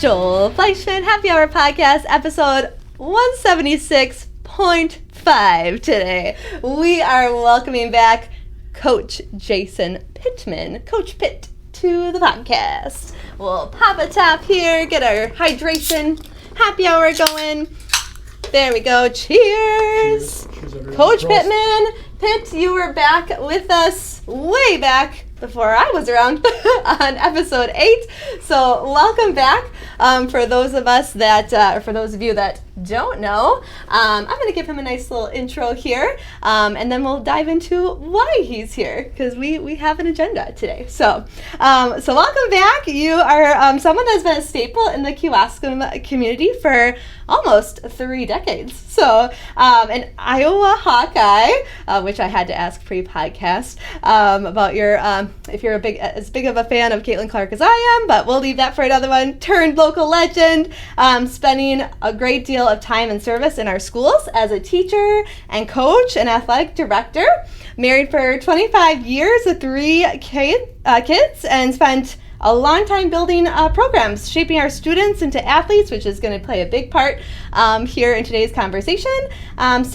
Joel Fleischman Happy Hour Podcast, episode 176.5 today. We are welcoming back Coach Jason Pittman, Coach Pitt, to the podcast. We'll pop a top here, get our hydration happy hour going. There we go. Cheers. Cheers Coach Pittman. Pitt, you were back with us way back before I was around on episode 8. So welcome back. For those of us that, for those of you that don't know, I'm going to give him a nice little intro here, and then we'll dive into why he's here, because we have an agenda today. So welcome back. You are someone that's been a staple in the Kewaskum community for almost 3 decades. So an Iowa Hawkeye, which I had to ask pre-podcast about your, if you're as big of a fan of Caitlin Clark as I am, but we'll leave that for another one. Turned local legend, spending a great deal of time and service in our schools as a teacher and coach and athletic director. Married for 25 years with 3 kids, and spent a long time building programs, shaping our students into athletes, which is going to play a big part here in today's conversation. And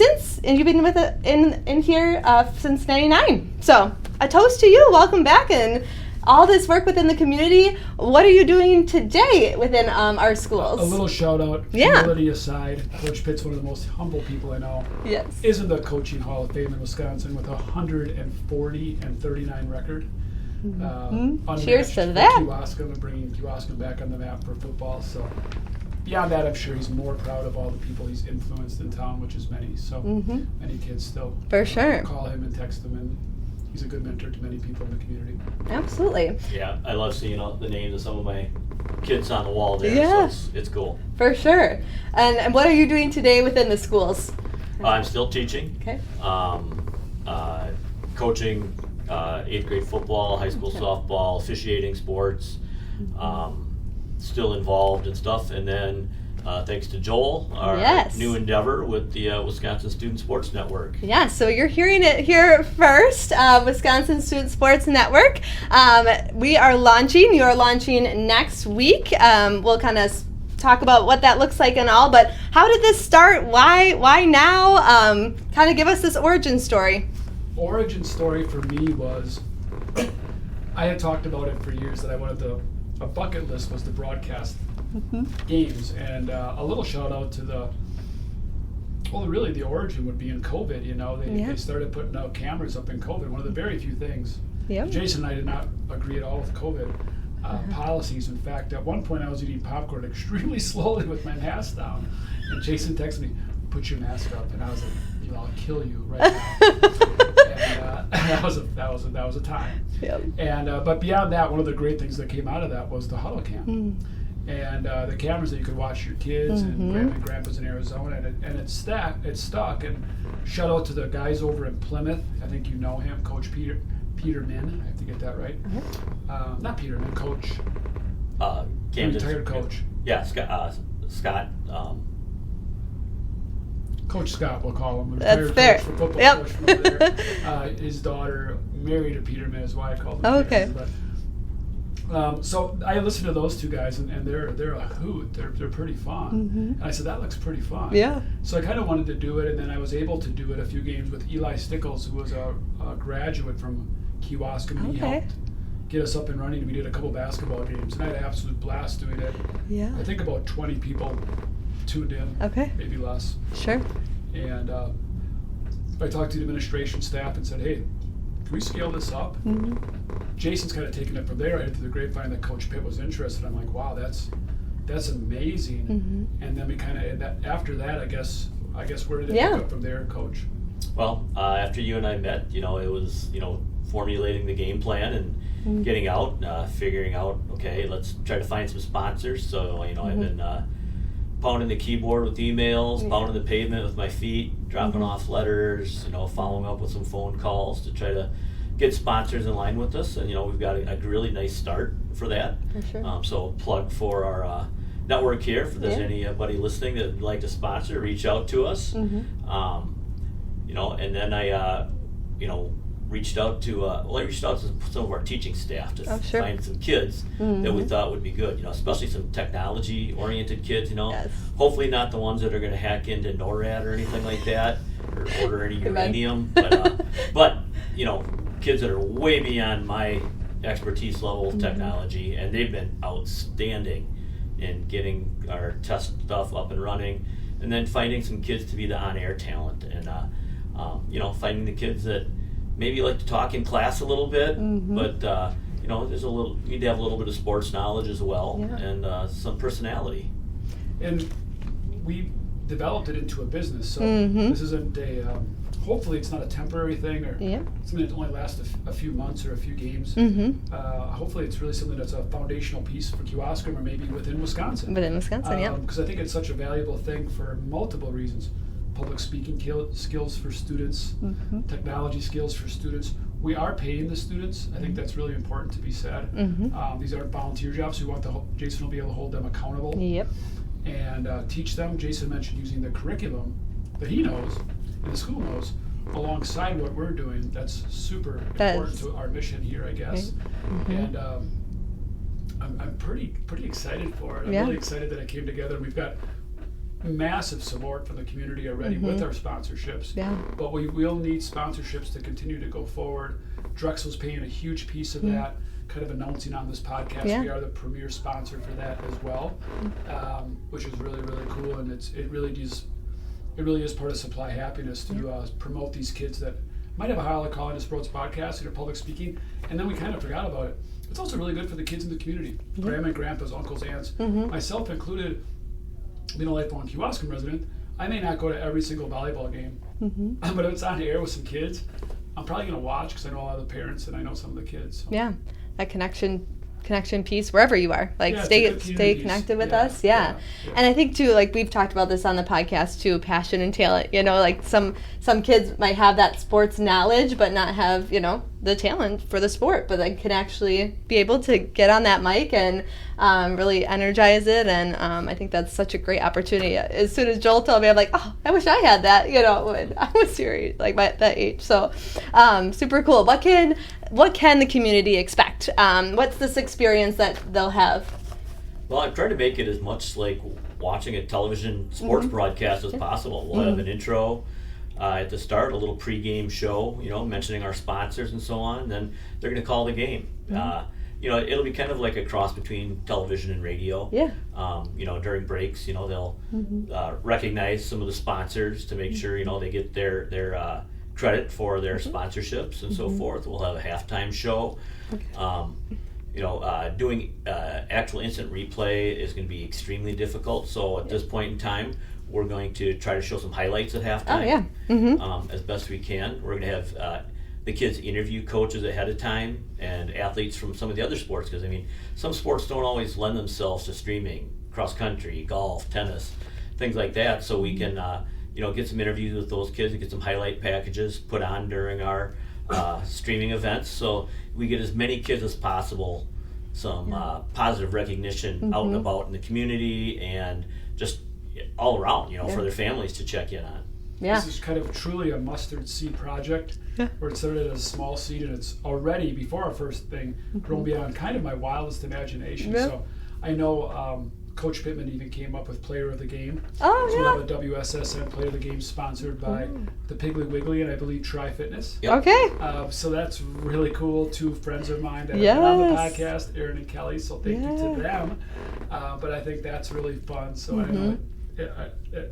you've been with in here since '99. So a toast to you. Welcome back, and all this work within the community. What are you doing today within our schools? A little shout out, humility aside, Coach Pitt's one of the most humble people I know. Yes. Is in the Coaching Hall of Fame in Wisconsin with a 140-39 record. Cheers to that. Kewaskum and bringing Kewaskum back on the map for football. So beyond that, I'm sure he's more proud of all the people he's influenced in town, which is many. So many kids still for sure call him and text him, and he's a good mentor to many people in the community. Absolutely. Yeah, I love seeing the names of some of my kids on the wall there. Yeah. So it's cool. For sure. And what are you doing today within the schools? I'm still teaching. Okay. Coaching 8th grade football, high school softball, officiating sports. Still involved in stuff. And then thanks to Joel, our new endeavor with the Wisconsin Student Sports Network. Yeah, so you're hearing it here first, Wisconsin Student Sports Network. You are launching next week. We'll kind of talk about what that looks like and all, but how did this start? Why now? Kind of give us this origin story. Origin story for me was, I had talked about it for years that I wanted a bucket list was to broadcast games, and a little shout out to the origin would be in COVID. They started putting out cameras up in COVID, one of the very few things. Jason and I did not agree at all with COVID policies. In fact, at one point I was eating popcorn extremely slowly with my mask down, and Jason texted me, "Put your mask up," and I was like, "I'll kill you right now." And that was a time. Yep. And but beyond that, one of the great things that came out of that was the huddle cam. And the cameras that you could watch your kids and grandma and grandpas in Arizona, and it stuck. And shout out to the guys over in Plymouth. I think you know him, Coach Peterman. I have to get that right. Not Peterman, Coach. Retired coach. Yeah, Scott. Coach Scott, we'll call him. That's fair. Coach for football coach from over there. His daughter married a Peterman, is why I called him. Okay. But, so I listened to those two guys, and they're a hoot. They're pretty fun. And I said, that looks pretty fun. Yeah. So I kind of wanted to do it, and then I was able to do it a few games with Eli Stickles, who was a graduate from Kewaskum. Okay. He helped get us up and running. We did a couple basketball games, and I had an absolute blast doing it. Yeah. I think about 20 people tuned in. Okay. Maybe less. Sure. And I talked to the administration staff and said, "Hey, can we scale this up?" Jason's kind of taken it from there. I heard through the grapevine that Coach Pitt was interested. I'm like, wow, that's amazing. And then we kind of after that, I guess where did it pick up from there, Coach? Well, after you and I met, it was formulating the game plan and getting out, figuring out, okay, let's try to find some sponsors. So I've been pounding the keyboard with emails, pounding the pavement with my feet, dropping off letters, following up with some phone calls to try to get sponsors in line with us. And, we've got a really nice start for that. For sure. So plug for our network here. If there's anybody listening that would like to sponsor, reach out to us. And then I, reached out to some of our teaching staff to find some kids that we thought would be good, especially some technology-oriented kids, Yes. Hopefully not the ones that are going to hack into NORAD or anything like that, or order any uranium, but kids that are way beyond my expertise level of technology, and they've been outstanding in getting our test stuff up and running, and then finding some kids to be the on-air talent, and finding the kids that maybe like to talk in class a little bit, but there's you need to have a little bit of sports knowledge as well, and some personality. And we developed it into a business, so this isn't hopefully it's not a temporary thing or something that only lasts a few months or a few games. Hopefully it's really something that's a foundational piece for Kewaskum or maybe within Wisconsin. Because I think it's such a valuable thing for multiple reasons. Public speaking skills for students, technology skills for students. We are paying the students. I think that's really important to be said. These aren't volunteer jobs. Jason will be able to hold them accountable and teach them. Jason mentioned using the curriculum that he knows and the school knows alongside what we're doing. That's super important to our mission here, I guess. And I'm pretty excited for it. I'm really excited that it came together. We've got massive support from the community already with our sponsorships, but we will need sponsorships to continue to go forward. Drexel's paying a huge piece of that, kind of announcing on this podcast. We are the premier sponsor for that as well, which is really, really cool, and it really is part of Supply Happiness to promote these kids that might have a high calling to sports podcasting or public speaking, and then we kind of forgot about it. It's also really good for the kids in the community, grandma and grandpas, uncles, aunts, myself included. Being a lifelong Kewaskum resident, I may not go to every single volleyball game, but if it's on the air with some kids, I'm probably going to watch because I know a lot of the parents and I know some of the kids. So. Yeah, that connection piece wherever you are, stay connected with us. And I think too, we've talked about this on the podcast too, passion and talent. Some kids might have that sports knowledge but not have the talent for the sport, but they can actually be able to get on that mic and really energize it, and I think that's such a great opportunity. As soon as Joel told me, I'm like, oh, I wish I had that when I was serious, that age. So super cool. What can the community expect? What's this experience that they'll have? Well, I've tried to make it as much like watching a television sports broadcast as possible. We'll have an intro at the start, a little pregame show, mentioning our sponsors and so on. And then they're going to call the game. It'll be kind of like a cross between television and radio. During breaks, they'll recognize some of the sponsors to make sure, they get their credit for their sponsorships and so forth. We'll have a halftime show. Doing actual instant replay is going to be extremely difficult. So at this point in time, we're going to try to show some highlights at halftime as best we can. We're going to have the kids interview coaches ahead of time and athletes from some of the other sports, because some sports don't always lend themselves to streaming, cross country, golf, tennis, things like that. So we can get some interviews with those kids and get some highlight packages put on during our streaming events, so we get as many kids as possible some positive recognition out and about in the community and just all around, for their families to check in on. This is kind of truly a mustard seed project where it started as a small seed, and it's already, before our first thing, grown beyond kind of my wildest imagination. So I know Coach Pittman even came up with Player of the Game. So we have a WSSN Player of the Game sponsored by the Piggly Wiggly and I believe Tri Fitness. So that's really cool. Two friends of mine that have been on the podcast, Aaron and Kelly, so thank you to them. But I think that's really fun. So I know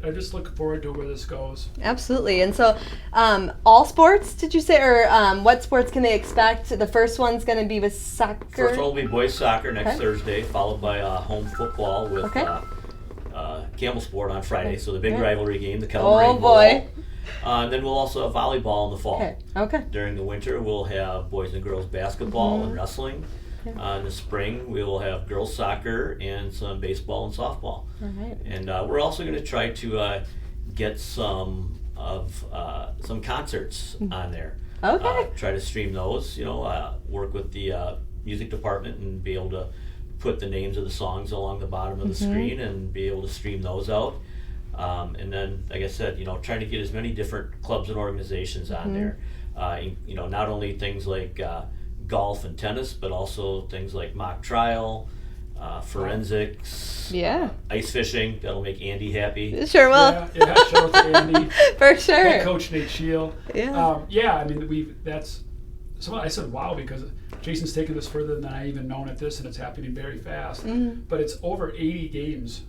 I just look forward to where this goes. Absolutely. And so all sports, did you say? Or what sports can they expect? The first one's going to be with soccer? First one will be boys soccer next Thursday, followed by home football with Campbell Sport on Friday. So the big rivalry game, the Kettle Moraine Bowl. And then we'll also have volleyball in the fall. During the winter, we'll have boys and girls basketball and wrestling. In the spring, we will have girls soccer and some baseball and softball. And we're also going to try to get some concerts on there. Try to stream those. Work with the music department and be able to put the names of the songs along the bottom of the screen and be able to stream those out. And then, like I said, trying to get as many different clubs and organizations on there. Not only things like golf and tennis, but also things like mock trial, forensics, ice fishing. That'll make Andy happy. Sure will. Yeah, shout out to Andy. For sure. Head coach Nate Shield. Yeah. I mean, I said wow, because Jason's taken this further than I even known at this, and it's happening very fast. Mm-hmm. But it's over 80 games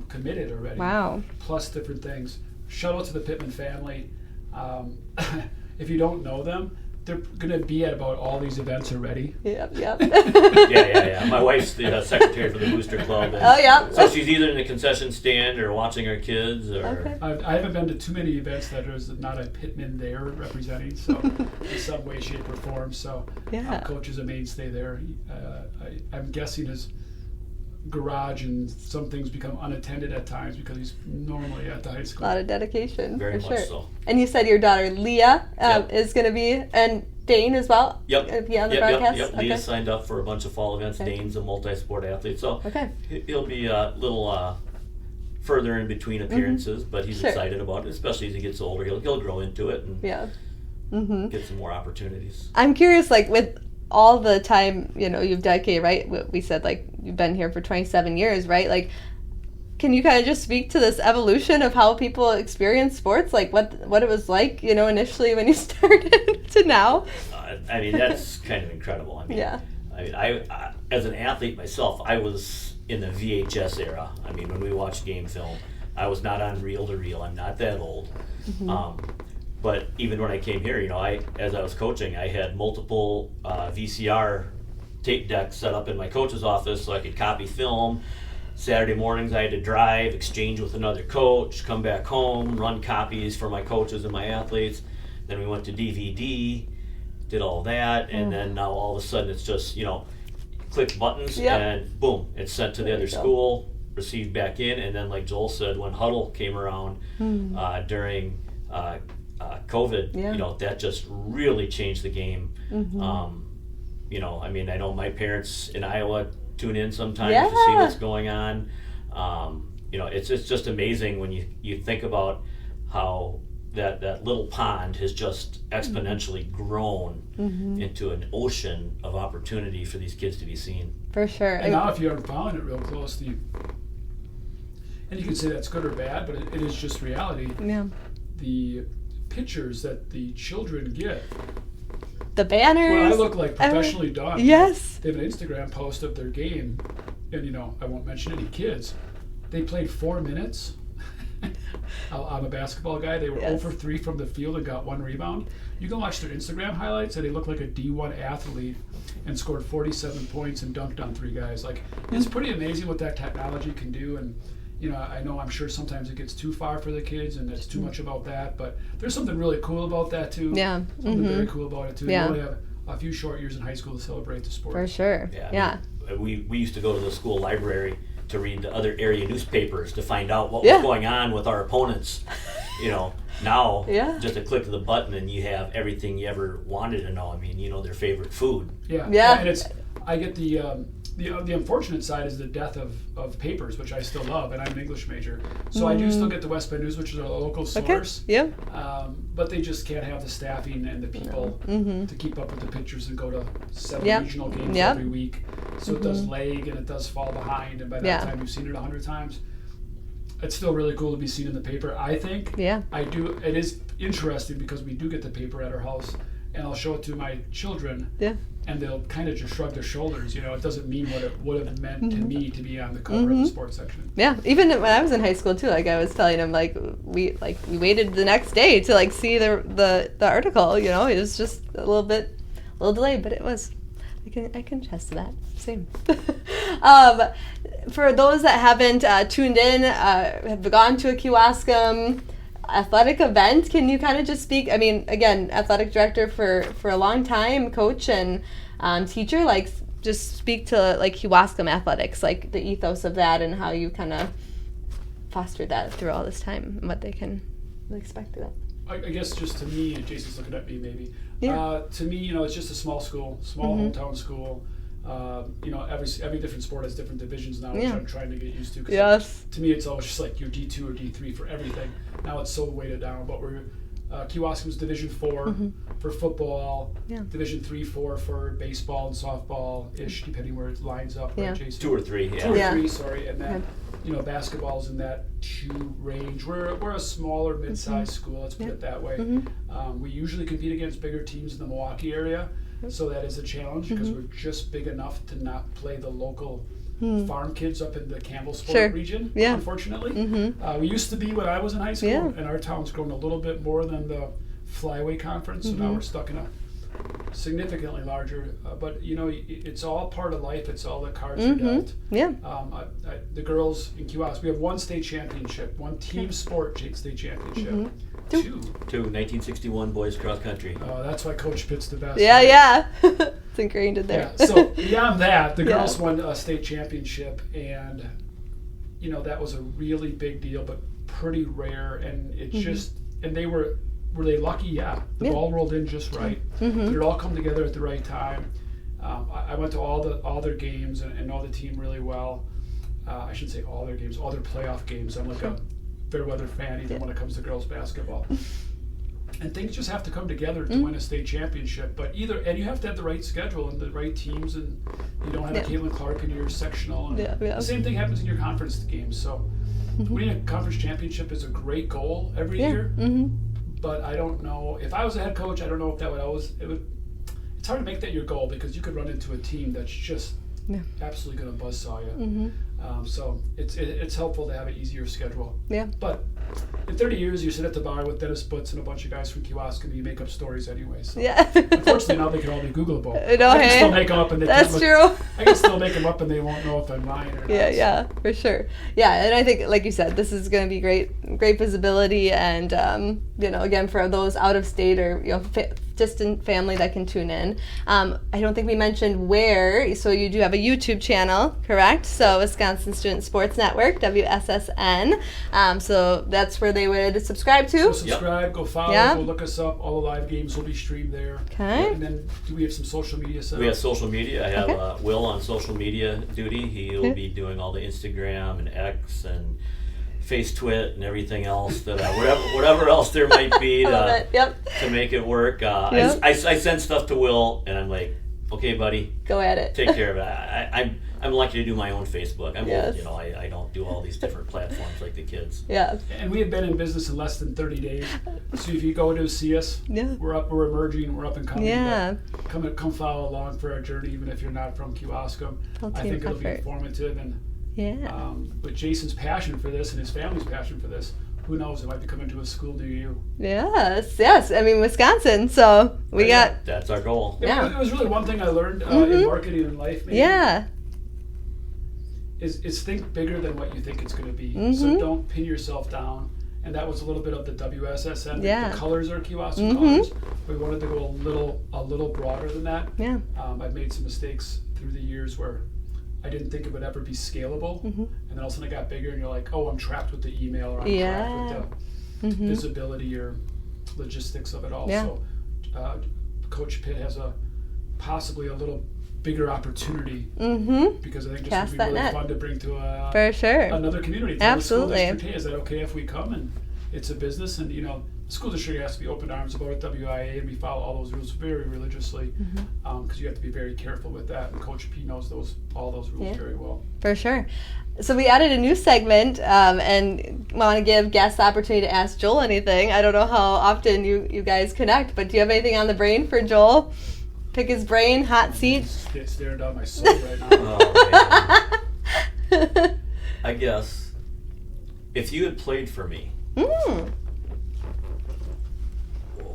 committed already. Wow. Plus different things. Shout out to the Pittman family. If you don't know them, they're going to be at about all these events already. Yep. Yeah. My wife's the secretary for the Booster Club. So she's either in the concession stand or watching our kids. Or I haven't been to too many events that there's not a Pittman there representing, so in some way, shape, or form. So Coach is a mainstay there. I'm guessing his garage and some things become unattended at times because he's normally at the high school. A lot of dedication. Very for much sure. so. And you said your daughter Leah is going to be, and Dane as well? Yep. Yeah, on the broadcast? Yep. Leah signed up for a bunch of fall events. Okay. Dane's a multi-sport athlete, so he'll be a little further in between appearances, but he's excited about it, especially as he gets older. He'll grow into it and get some more opportunities. I'm curious, like, with all the time, you've dedicated, right? We said, like, you've been here for 27 years, right? Like, can you kind of just speak to this evolution of how people experience sports? Like, what it was like, initially when you started to now? I mean, that's kind of incredible. I mean, I as an athlete myself, I was in the VHS era. I mean, when we watched game film, I was not on reel-to-reel. I'm not that old. Mm-hmm. But even when I came here, as I was coaching, I had multiple VCR tape decks set up in my coach's office so I could copy film. Saturday mornings I had to drive, exchange with another coach, come back home, run copies for my coaches and my athletes. Then we went to DVD, did all that, and then now all of a sudden it's just, click buttons and boom, it's sent to the other school, received back in, and then like Joel said, when Huddle came around during COVID, that just really changed the game. Mm-hmm. I mean, I know my parents in Iowa tune in sometimes to see what's going on. It's just amazing when you think about how that little pond has just exponentially grown into an ocean of opportunity for these kids to be seen. For sure. And now if you aren't following it real close, and you can say that's good or bad, but it is just reality. Yeah. The pictures that the children get. The banners. Well, I look like professionally done. Yes. They have an Instagram post of their game, and I won't mention any kids. They played 4 minutes. I'm a basketball guy. They were 0 for 3 from the field and got 1 rebound. You can watch their Instagram highlights, and they look like a D1 athlete and scored 47 points and dunked on 3 guys. Like, it's pretty amazing what that technology can do. And I'm sure sometimes it gets too far for the kids and it's too much about that, but there's something really cool about that too. Yeah. Something very cool about it too. Yeah. You only have a few short years in high school to celebrate the sport. For sure. Yeah. We used to go to the school library to read the other area newspapers to find out what was going on with our opponents. Now just a click of the button and you have everything you ever wanted to know. I mean, their favorite food. Yeah. And I get the unfortunate side is the death of papers, which I still love, and I'm an English major. So I do still get the West Bend News, which is our local source. Okay. Yeah. But they just can't have the staffing and the people to keep up with the pictures and go to 7 regional games every week. So it does lag and it does fall behind, and by that time you've seen it 100 times. It's still really cool to be seen in the paper, I think. Yeah. I do. It is interesting because we do get the paper at our house, and I'll show it to my children. Yeah. And they'll kind of just shrug their shoulders. It doesn't mean what it would have meant to me to be on the cover of the sports section. Yeah, even when I was in high school too, like I was telling them, we waited the next day to see the article. It was just a little delayed, but it was. I can attest to that. Same. For those that haven't tuned in, have gone to a Kewaskum athletic event, can you kind of just speak? I mean, again, athletic director for a long time, coach and teacher, just speak to Kewaskum Athletics, like the ethos of that and how you kind of fostered that through all this time and what they can expect of that. I guess just to me, and Jason's looking at me maybe, to me, it's just a small school, hometown school. Every different sport has different divisions now, which I'm trying to get used to. To me, it's always just like you're D2 or D3 for everything. Now it's so weighted down, but we're Kewaskum's Division 4 for football, Division 3-4 for baseball and softball-ish, depending where it lines up. Right, Jason? 2 or 3, yeah. 2 or 3, sorry. And then, basketball's in that 2 range. We're a smaller, mid-sized school, let's put it that way. We usually compete against bigger teams in the Milwaukee area, so that is a challenge because we're just big enough to not play the local farm kids up in the Campbellsport region, unfortunately. We used to be when I was in high school, and our town's grown a little bit more than the Flyway Conference, so now we're stuck in a significantly larger, but it's all part of life. It's all the cards are dealt. The girls in Kewaskum, we have 1 state championship, 1 team sport state championship. 2. 1961 boys cross country. That's why Coach Pitt's the best. Yeah. It's ingrained in there. So beyond that, the girls won a state championship, and that was a really big deal, but pretty rare. And it just, and they were they lucky? Yeah, the ball rolled in just right. It all come together at the right time. I went to all their games and know the team really well. I shouldn't say all their games, all their playoff games. I'm like a fair-weather fan even when it comes to girls basketball. And things just have to come together to win a state championship. But and you have to have the right schedule and the right teams, and you don't have a Caitlin Clark in your sectional. And the same thing happens in your conference games. So winning a conference championship is a great goal every year. But I don't know, if I was a head coach, I don't know if that would it's hard to make that your goal because you could run into a team that's just absolutely going to buzzsaw you. So it's helpful to have an easier schedule. But in 30 years, you sit at the bar with Dennis Butts and a bunch of guys from Kewaskum, and you make up stories anyway. So unfortunately, now they can all be Googleable. I can still make them up, and I can still make them up, and they won't know if I'm lying or not. Yeah, for sure. Yeah, and I think, like you said, this is going to be great visibility, and again, for those out of state or distant family that can tune in. I don't think we mentioned where, so you do have a YouTube channel, correct? So Wisconsin Student Sports Network, WSSN. So that's where they would subscribe to. Go subscribe, go follow, go look us up. All the live games will be streamed there. Okay. And then do we have some social media set up? We have social media. I have Will on social media duty. He'll be doing all the Instagram and X and Face-Twit and everything else that whatever else there might be to make it work. I send stuff to Will, and I'm like, okay, buddy, go at it. Take care of it. I'm lucky to do my own Facebook. I'm old, I don't do all these different platforms like the kids. Yeah. And we have been in business in less than 30 days. So if you go to see us, we're emerging, we're up and coming. Yeah. Come follow along for our journey, even if you're not from Kewaskum. I think it'll be informative and. But Jason's passion for this and his family's passion for this, who knows, it might be coming to a school near you. Yes. I mean, Wisconsin, so we got... That's our goal. It was really one thing I learned in marketing and life, maybe. Is think bigger than what you think it's going to be. So don't pin yourself down. And that was a little bit of the WSSN. The colors are Kewaskum colors. We wanted to go a little broader than that. I've made some mistakes through the years where I didn't think it would ever be scalable, and then all of a sudden it got bigger, and you're like, oh, I'm trapped with the email, or I'm trapped with the visibility or logistics of it all. So Coach Pitt has possibly a little bigger opportunity because I think this would be really fun to bring to another community. Absolutely. Hey, is that okay if we come? And it's a business, and the school district has to be open arms about WIA, and we follow all those rules very religiously because you have to be very careful with that. And Coach P knows all those rules very well. For sure. So we added a new segment, and want to give guests the opportunity to ask Joel anything. I don't know how often you guys connect, but do you have anything on the brain for Joel? Pick his brain, hot seat. Staring down my soul right now. I guess if you had played for me.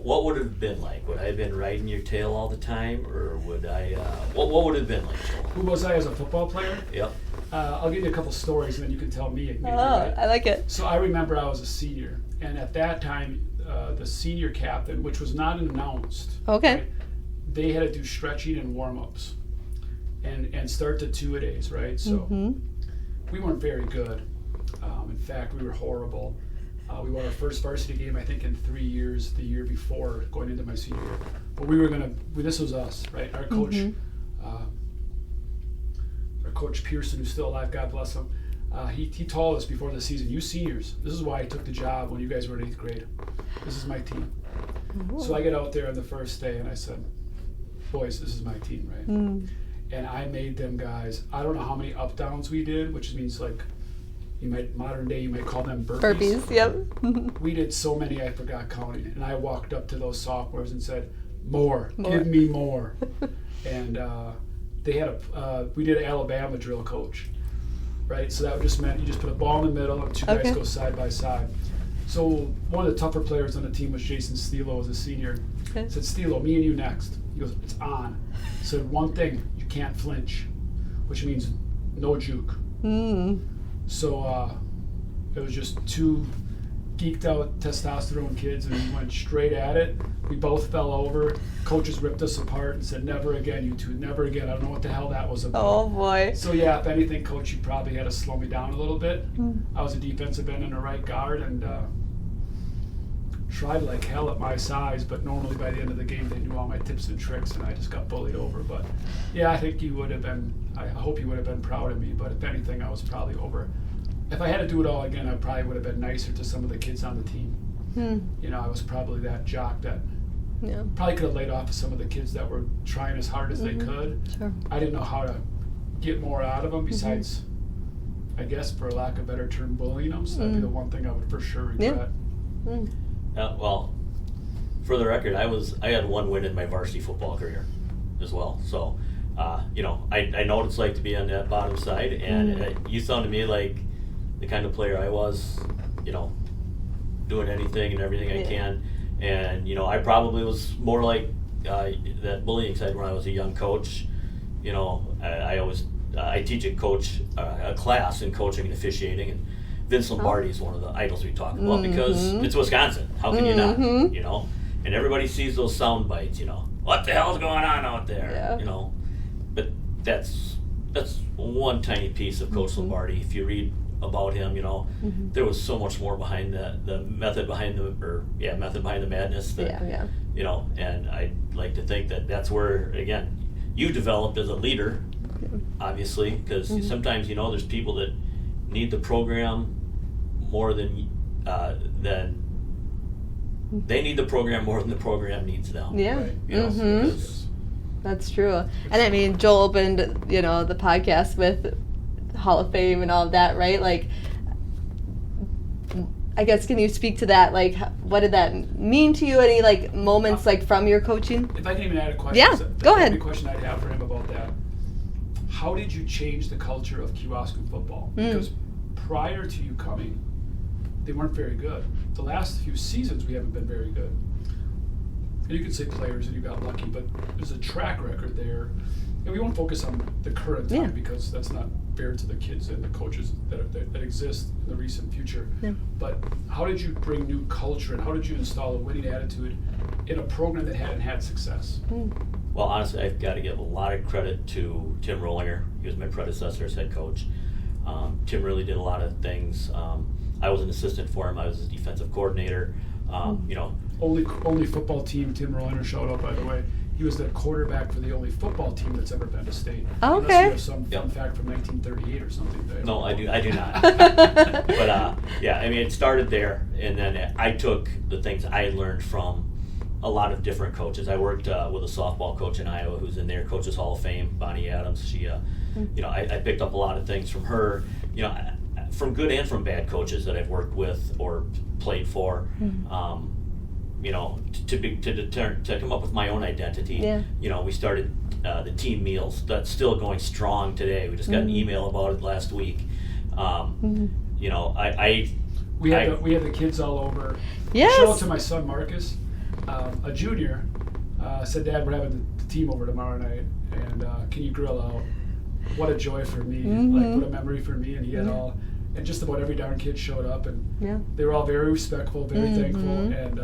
What would it have been like? Would I have been riding your tail all the time, or would I? What would it have been like, Joel? Who was I as a football player? Yep. I'll give you a couple stories, and then you can tell me. Right? I like it. So I remember I was a senior, and at that time, the senior captain, which was not announced. Okay. Right, they had to do stretching and warm-ups, and start the two-a-days, right? So we weren't very good. In fact, we were horrible. We won our first varsity game, I think, in 3 years, the year before, going into my senior year. But this was us, right? Our coach, Coach Pearson, who's still alive, God bless him, he told us before the season, you seniors, this is why I took the job when you guys were in 8th grade. This is my team. Ooh. So I get out there on the first day and I said, boys, this is my team, right? And I made them guys, I don't know how many up downs we did, which means like, modern day, you might call them burpees. Burpees, yep. We did so many, I forgot counting. And I walked up to those sophomores and said, more. Give me more. And they had we did an Alabama drill coach, right? So that just meant you just put a ball in the middle and two guys go side by side. So one of the tougher players on the team was Jason Stilo, as a senior. I said, Stilo, me and you next. He goes, it's on. I said, one thing, you can't flinch, which means no juke. So it was just two geeked out testosterone kids, and we went straight at it. We both fell over. Coaches ripped us apart and said, never again, you two, never again. I don't know what the hell that was about. Oh, boy. So, yeah, if anything, Coach, you probably had to slow me down a little bit. I was a defensive end and a right guard, and tried like hell at my size, but normally by the end of the game, they knew all my tips and tricks, and I just got bullied over. But, yeah, I think you would have been, I hope you would have been proud of me, but if anything, I was probably over. If I had to do it all again, I probably would have been nicer to some of the kids on the team. You know, I was probably that jock that probably could have laid off of some of the kids that were trying as hard as they could. Sure. I didn't know how to get more out of them besides, I guess, for lack of a better term, bullying them. So that'd be the one thing I would for sure regret. Well, for the record, I had one win in my varsity football career as well. So, you know, I know what it's like to be on that bottom side, and you sound to me like the kind of player I was, you know, doing anything and everything I can. And, you know, I probably was more like that bullying side when I was a young coach. You know, I teach a class in coaching and officiating, and Vince Lombardi is one of the idols we talk about because it's Wisconsin. How can you not, you know? And everybody sees those sound bites, you know. What the hell's going on out there, you know? But that's one tiny piece of Coach Lombardi. If you read about him, you know, there was so much more behind the method behind the madness that, you know, and I like to think that that's where, again, you developed as a leader, obviously, because sometimes, you know, there's people that need the program more than they need the program more than the program needs them. Right. You know, that's true. And I mean, Joel opened, you know, the podcast with Hall of Fame and all of that, right? Like, I guess, can you speak to that? Like, what did that mean to you? Any, like, moments, like, from your coaching? If I can even add a question. Yeah, go ahead. The question I'd have for him about that. How did you change the culture of Kewaskum football? Because prior to you coming, they weren't very good. The last few seasons, we haven't been very good. And you could say players and you got lucky, but there's a track record there. And we won't focus on the current time because that's not fair to the kids and the coaches that exist in the recent future. But how did you bring new culture and how did you install a winning attitude in a program that hadn't had success? Well, honestly, I've got to give a lot of credit to Tim Rollinger. He was my predecessor as head coach. Tim really did a lot of things. I was an assistant for him. I was his defensive coordinator. You know, only football team Tim Rollinger showed up, by the way. He was the quarterback for the only football team that's ever been to state. Oh, unless you have some fun fact from 1938 or something. No, I do not. But yeah, I mean, it started there, and then I took the things I learned from a lot of different coaches. I worked with a softball coach in Iowa who's in their Coaches Hall of Fame, Bonnie Adams. She, you know, I picked up a lot of things from her. You know, from good and from bad coaches that I've worked with or played for. You know, to come up with my own identity. You know, we started the team meals. That's still going strong today. We just got an email about it last week. You know, we had the kids all over. Shout out to my son Marcus, a junior. Said, Dad, we're having the team over tomorrow night, and can you grill out? What a joy for me! Like, what a memory for me. And he had all. And just about every darn kid showed up, and they were all very respectful, very thankful, and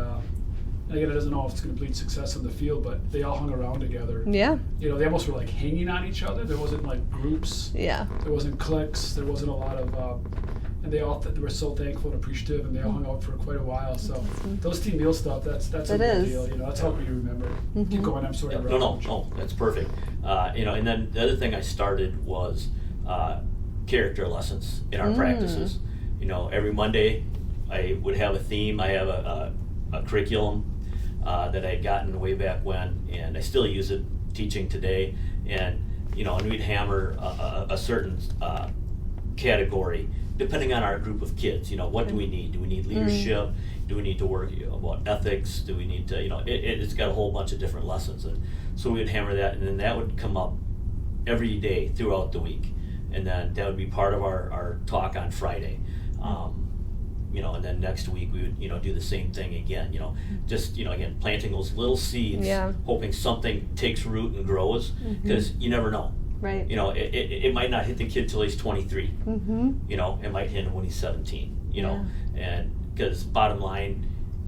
again, it doesn't know if it's going to bleed success on the field, but they all hung around together. You know, they almost were like hanging on each other. There wasn't like groups. There wasn't cliques. There wasn't a lot of, and they were so thankful and appreciative, and they all hung out for quite a while. So those team meal stuff, that's a big deal. You know, that's helping you remember. Keep going. I'm sorry. No, that's perfect. You know, and then the other thing I started was character lessons in our practices. Every Monday I would have a theme. I have a curriculum that I had gotten way back when, and I still use it teaching today. And and we'd hammer a certain category depending on our group of kids. What do we need? Do we need leadership? Do we need to work about ethics? Do we need to, it's got a whole bunch of different lessons. And so we would hammer that, and then that would come up every day throughout the week. And then that would be part of our talk on Friday. And then next week we would, do the same thing again, just, again, planting those little seeds, hoping something takes root and grows, because you never know. Right. It might not hit the kid till he's 23. It might hit him when he's 17, and because bottom line,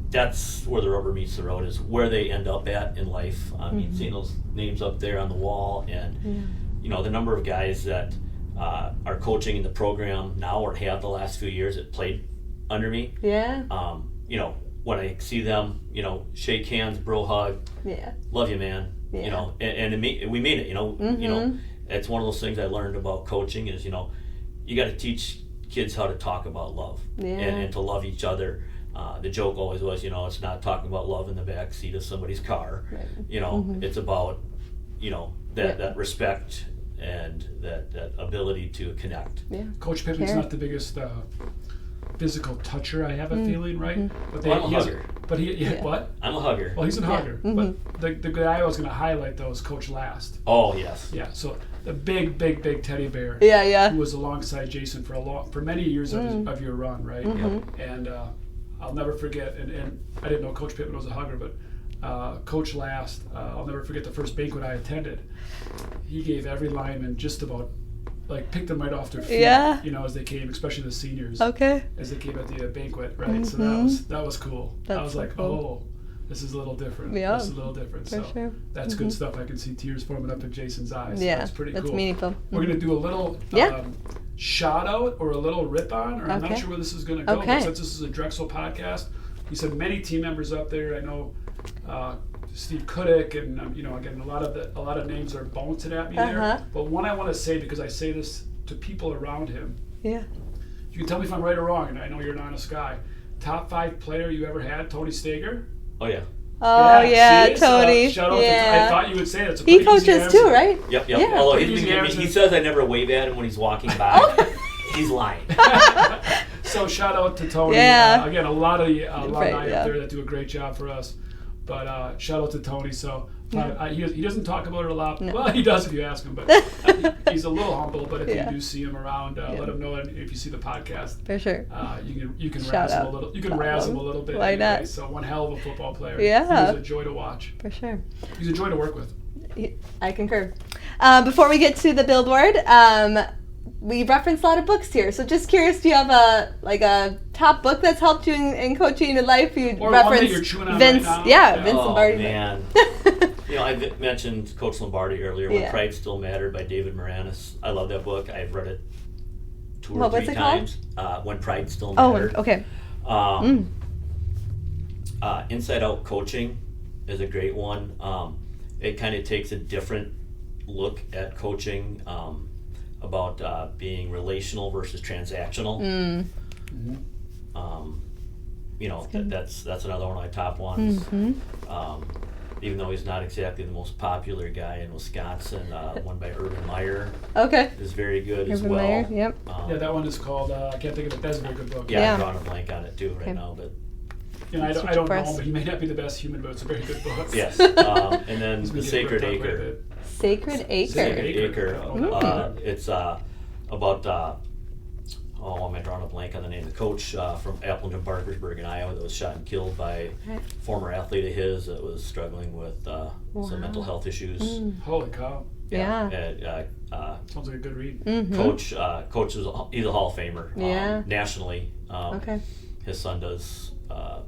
that's where the rubber meets the road, is where they end up at in life. I mean, seeing those names up there on the wall, and, the number of guys that are coaching in the program now or have the last few years that played under me. Yeah. When I see them, shake hands, bro hug. Yeah. Love you, man. Yeah. And we mean it. It's one of those things I learned about coaching is, you got to teach kids how to talk about love and to love each other. The joke always was, it's not talking about love in the back seat of somebody's car. Right. It's about, that respect and that ability to connect. Yeah. Coach Pittman's not the biggest physical toucher, I have a feeling, right? But I'm a hugger. What? I'm a hugger. Well, he's a hugger. But the guy I was going to highlight, though, is Coach Last. Oh, yes. Yeah, so the big teddy bear who was alongside Jason for many years of your run, right? And I'll never forget, and I didn't know Coach Pittman was a hugger, but Coach Last, I'll never forget the first banquet I attended. He gave every lineman just about, picked them right off their feet, as they came, especially the seniors, as they came at the banquet, right? So that was cool. I was like, cool. This is a little different. Yeah. This is a little different. So that's good stuff. I can see tears forming up in Jason's eyes. Yeah, so that's pretty cool. That's meaningful. We're going to do a little shout out or a little rip on, or I'm not sure where this is going to go. But since this is a Drexel podcast, you said many team members up there. I know Steve Kudik, and again, a lot of names are bouncing at me there. But one I want to say, because I say this to people around him. Yeah. You can tell me if I'm right or wrong, and I know you're an honest guy. Top 5 player you ever had, Tony Stager? Oh yeah. Oh yeah, Tony. Shout out yeah. I thought you would say that. He coaches too, right? Yep. Yeah. Although he says I never wave at him when he's walking by. He's lying. So shout out to Tony. Yeah. Again, a lot of alumni up there that do a great job for us. But shout out to Tony. So he doesn't talk about it a lot. No. Well, he does if you ask him, but he's a little humble. But if you do see him around, let him know. And if you see the podcast, for sure, you can razz him a little. You can razz him a little bit. Why not? So one hell of a football player. Yeah, he was a joy to watch. For sure, he's a joy to work with. I concur. Before we get to the Billboard, we referenced a lot of books here, so just curious, do you have a top book that's helped you in coaching in life? You or referenced one that you're chewing on Vince, right now? Vince Lombardi. Oh man, I mentioned Coach Lombardi earlier. When Pride Still Mattered by David Maraniss. I love that book. I've read it 2 or 3 times. When Pride Still Mattered. Oh, okay. InSideOut Coaching is a great one. It kind of takes a different look at coaching. About being relational versus transactional. That's another one of my top ones. Even though he's not exactly the most popular guy in Wisconsin, one by Meyer. Is very good as well. Meyer, yep. That one is called. I can't think of it. That's a very good book. Yeah, I'm drawing a blank on it too right now, but. I don't know him, but he may not be the best human, but it's a very good book. Yes, and then The Sacred Acre. Sacred Acre. It's about, am I drawing a blank on the name? The coach from Appleton, Parkersburg in Iowa that was shot and killed by a former athlete of his that was struggling with some mental health issues. Holy cow. Yeah. Sounds like a good read. Coach he's a Hall of Famer nationally. His son does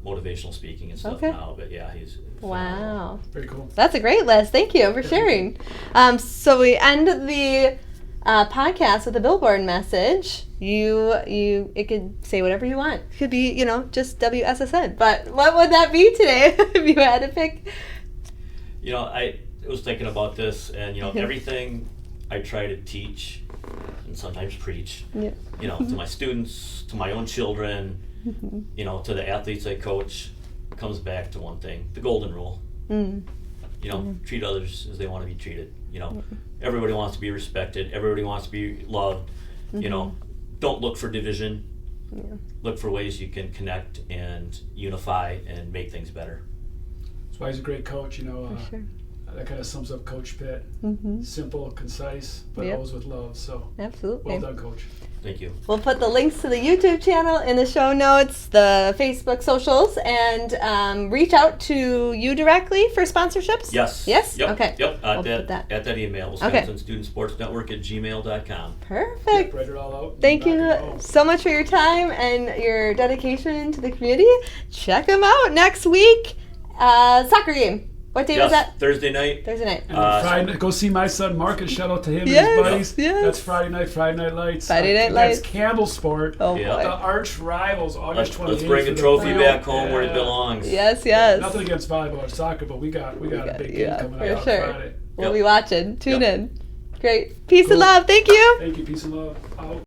motivational speaking and stuff now, but he's wow, very cool. That's a great list. Thank you for sharing. So we end the podcast with a Billboard message. It could say whatever you want. It could be just WSSN. But what would that be today if you had to pick? I was thinking about this, and everything I try to teach and sometimes preach, you know, to my students, to my own children, you know, to the athletes I coach, comes back to one thing, the golden rule. You know, treat others as they want to be treated. You know, everybody wants to be respected. Everybody wants to be loved. You know, don't look for division. Look for ways you can connect and unify and make things better. That's why he's a great coach, you know. That kind of sums up Coach Pitt. Simple, concise, but always with love. So, absolutely. Well done, Coach. Thank you. We'll put the links to the YouTube channel in the show notes, the Facebook socials, and reach out to you directly for sponsorships? Yes. Yes? Yep. Okay. Yep. We'll put that. At that email, Wisconsin Student Sports Network at gmail.com. Perfect. Yep, write it all out. Thank you so much for your time and your dedication to the community. Check them out next week. Soccer game. What day was that? Thursday night. Thursday night. And Friday, go see my son Marcus. Shout out to him and his buddies. Yes. That's Friday Night Lights. Friday Night Lights. That's Campbell Sport. Oh, boy. The arch rivals, August 28th. Let's bring a trophy back home where it belongs. Yes. Nothing against volleyball or soccer, but we got a big game coming up on Friday. We'll be watching. Tune in. Great. Peace and love. Thank you. Thank you. Peace and love. Out.